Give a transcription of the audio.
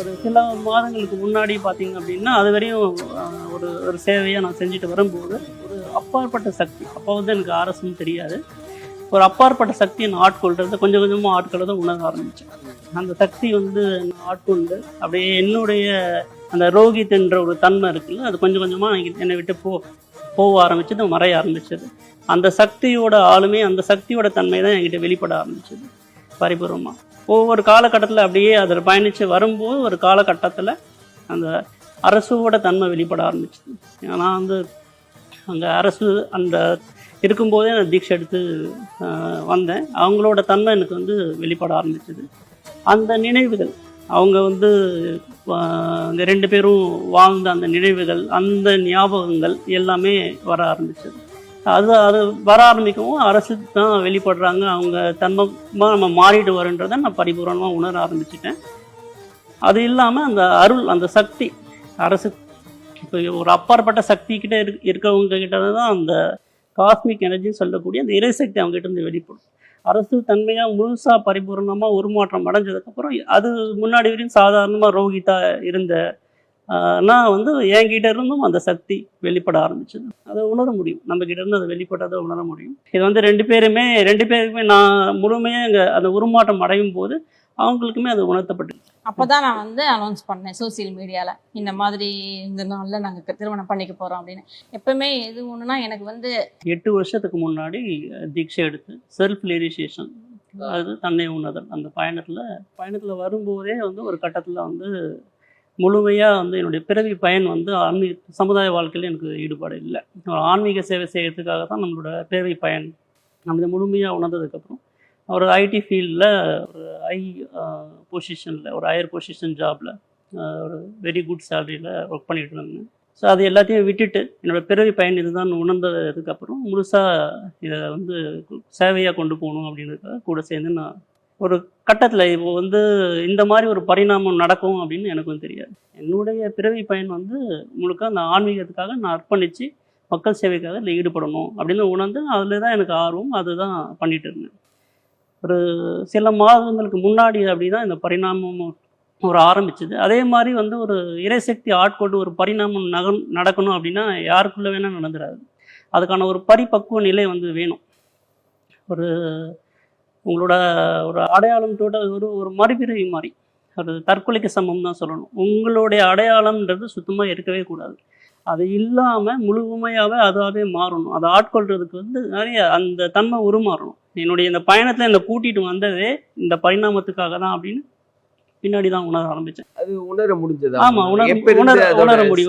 ஒரு சில மாதங்களுக்கு முன்னாடி பார்த்தீங்க அப்படின்னா அது வரையும் ஒரு ஒரு சேவையாக நான் செஞ்சுட்டு வரும்போது ஒரு அப்பாற்பட்ட சக்தி, அப்போ வந்து எனக்கு அரசுன்னு தெரியாது, ஒரு அப்பாற்பட்ட சக்தியை நான் ஆட்கொள்றதை கொஞ்சம் கொஞ்சமாக ஆட்கொள்றதை உணர ஆரம்பித்தேன். அந்த சக்தி வந்து நான் ஆட்கொண்டு அப்படியே என்னுடைய அந்த ரோகித்ன்ற ஒரு தன்மை இருக்குல்ல, அது கொஞ்சம் கொஞ்சமாக என்னை விட்டு போக ஆரம்பிச்சது, மறைய ஆரம்பிச்சது. அந்த சக்தியோட ஆளுமே, அந்த சக்தியோட தன்மை தான் என்கிட்ட வெளிப்பட ஆரம்பிச்சது பரிபூர்வமாக. ஒவ்வொரு காலகட்டத்தில் அப்படியே அதில் பயணித்து வரும்போது ஒரு காலகட்டத்தில் அந்த அரசோட தன்மை வெளிப்பட ஆரம்பிச்சது. ஏன்னா வந்து அந்த அரசு அந்த இருக்கும்போதே நான் தீட்சை எடுத்து வந்தேன். அவங்களோட தன்மை எனக்கு வந்து வெளிப்பட ஆரம்பிச்சது. அந்த நினைவுகள், அவங்க வந்து இந்த 2 பேரும் வாழ்ந்த அந்த நினைவுகள், அந்த ஞாபகங்கள் எல்லாமே வர ஆரம்பிச்சது. அது வர ஆரம்பிக்கவும் அரசு தான் வெளிப்படுறாங்க, அவங்க தன்மமாக நம்ம மாறிட்டு வருன்றதை நான் பரிபூர்ணமாக உணர ஆரம்பிச்சிட்டேன். அது இல்லாமல் அந்த அருள், அந்த சக்தி, அரசு இப்போ ஒரு அப்பாற்பட்ட சக்தி கிட்டே இருக்கவங்க கிட்ட தான் அந்த காஸ்மிக் எனர்ஜின்னு சொல்லக்கூடிய அந்த இறைசக்தி அவங்ககிட்ட இருந்து வெளிப்படும். அரசு தன்மையாக முழுசாக பரிபூர்ணமாக உருமாற்றம் அடைஞ்சதுக்கப்புறம் அது முன்னாடி வரையும் சாதாரணமாக ரோகிதா இருந்த நான் வந்து என்கிட்ட இருந்தும் அந்த சக்தி வெளிப்பட ஆரம்பிச்சது. அதை உணர முடியும், நம்ம கிட்ட இருந்து அதை வெளிப்பட்டதை உணர முடியும். இது வந்து 2 பேருக்குமே நான் முழுமையாக அந்த உருமாற்றம் அடையும் போது அவங்களுக்குமே அது உணர்த்தப்பட்டு. அப்போதான் நான் வந்து அனௌன்ஸ் பண்ணேன் சோசியல் மீடியாவில், இந்த மாதிரி இந்த நாளில் நாங்கள் திருமணம் பண்ணிக்க போகிறோம் அப்படின்னு. எப்பவுமே எது ஒன்றுனா எனக்கு வந்து 8 வருஷத்துக்கு முன்னாடி தீட்சை எடுத்து செல்ஃப் ரியலைசேஷன், அது தன்னை உணர்தல், அந்த பயணத்தில் வரும்போதே வந்து ஒரு கட்டத்தில் வந்து முழுமையாக வந்து என்னுடைய பிறவி பயன் வந்து ஆன்மீக சமுதாய வாழ்க்கையில் எனக்கு ஈடுபாடு இல்லை. ஆன்மீக சேவை செய்கிறதுக்காக தான் நம்மளோட பிறவி பயன். நம்ம இதை முழுமையாக உணர்ந்ததுக்கப்புறம் ஒரு ஐடி ஃபீல்டில் ஒரு பொசிஷனில், ஒரு ஹையர் பொசிஷன் ஜாபில் ஒரு வெரி குட் சேலரியில் ஒர்க் பண்ணிகிட்டு இருந்தேன். ஸோ அது எல்லாத்தையும் விட்டுட்டு என்னோடய பிறவி பயன் இதுதான் உணர்ந்ததுக்கப்புறம் முழுசாக இதை வந்து சேவையாக கொண்டு போகணும் அப்படின்றதுக்காக கூட சேர்ந்து நான் ஒரு கட்டத்தில் இப்போ வந்து இந்த மாதிரி ஒரு பரிணாமம் நடக்கும் அப்படின்னு எனக்கும் தெரியாது. என்னுடைய பிறவி பயன் வந்து முழுக்க அந்த ஆன்மீகத்துக்காக நான் அர்ப்பணித்து மக்கள் சேவைக்காக இதில் ஈடுபடணும் அப்படின்னு உணர்ந்து அதில் தான் எனக்கு ஆர்வம், அதுதான் பண்ணிகிட்டு இருந்தேன். ஒரு சில மாதங்களுக்கு முன்னாடி அப்படி தான் இந்த பரிணாமம் ஒரு ஆரம்பிச்சது. அதே மாதிரி வந்து ஒரு இறைசக்தி ஆட்கொண்டு ஒரு பரிணாமம் நடக்கணும் அப்படின்னா யாருக்குள்ளே வேணால் நடந்துடாது. அதுக்கான ஒரு பரிபக்குவ நிலை வந்து வேணும். ஒரு உங்களோட ஒரு அடையாளம் ஒரு மறுபிறவி மாதிரி, ஒரு தற்கொலைக்கு சமம் தான் சொல்லணும். உங்களுடைய அடையாளம்ன்றது சுத்தமாக இருக்கவே கூடாது. அது இல்லாமல் முழுமையாகவே அதாவே மாறணும். அதை ஆட்கொள்றதுக்கு வந்து நிறைய அந்த தன்மை உருமாறணும். என்னுடைய இந்த பயணத்தில் என்னை கூட்டிகிட்டு வந்ததே இந்த பரிணாமத்துக்காக தான் அப்படின்னு பின்னாடி தான் உணர ஆரம்பித்தேன். அது உணர முடிஞ்சது? ஆமாம், உணர முடியும்.